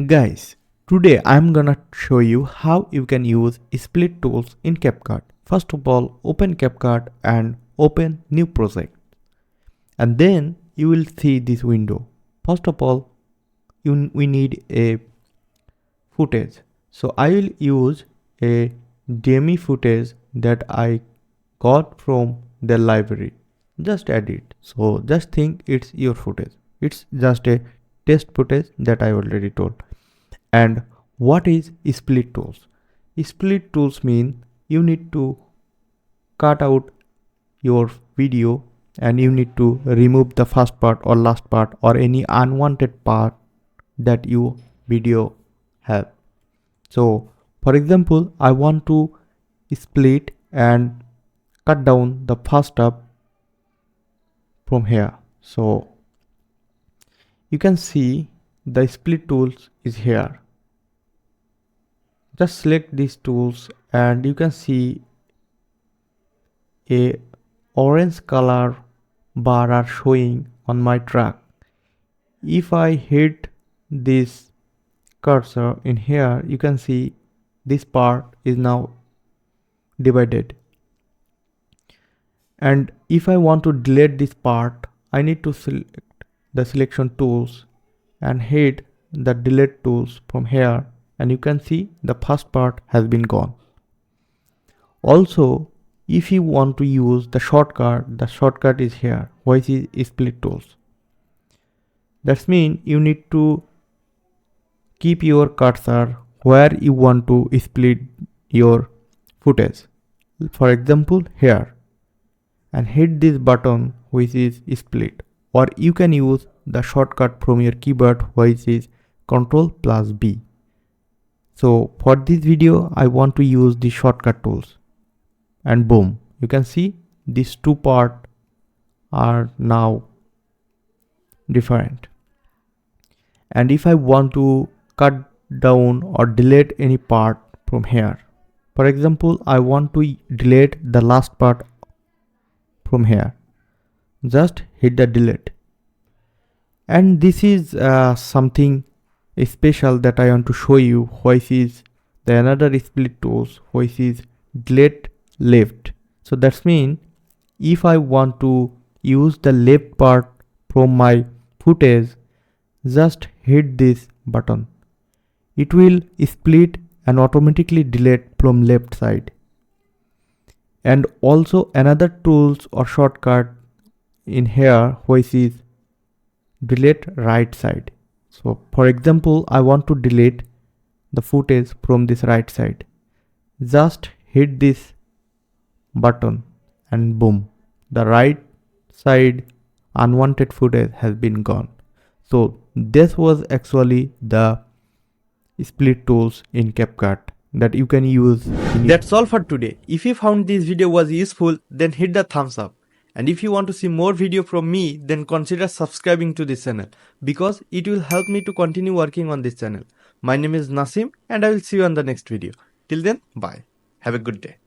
Guys, today I'm gonna show you how you can use split tools in Capcut. First of all, open Capcut and open new project. And then you will see this window. First of all, we need a footage. So I will use a dummy footage that I got from the library. Just add it. So just think it's your footage. It's just a test footage that I already told. And what is split tools? Split tools mean you need to cut out your video and you need to remove the first part or last part or any unwanted part that your video have. So for example, I want to split and cut down the first step from here. So you can see the split tools is here. Just select these tools and you can see a orange color bar are showing on my track. If I hit this cursor in here, you can see this part is now divided. And if I want to delete this part, I need to select the selection tools and hit the delete tools from here, and you can see the first part has been gone. Also, if you want to use the shortcut is here, which is split tools. That means you need to keep your cursor where you want to split your footage. For example, here, and hit this button which is split, or you can use the shortcut from your keyboard which is Ctrl+B. So for this video I want to use the shortcut tools, and boom, you can see these two parts are now different. And if I want to cut down or delete any part from here, for example, I want to delete the last part from here, just hit the delete. And this is something special that I want to show you, which is the another split tools, which is delete left. So that's mean if I want to use the left part from my footage, just hit this button. It will split and automatically delete from left side. And also another tools or shortcut in here which is delete right side. So for example, I want to delete the footage from this right side. Just hit this button and boom, the right side unwanted footage has been gone. So this was actually the split tools in Capcut that you can use. That's all for today. If you found this video was useful, then hit the thumbs up. And if you want to see more video from me, then consider subscribing to this channel, because it will help me to continue working on this channel. My name is Nasim and I will see you on the next video. Till then, bye. Have a good day.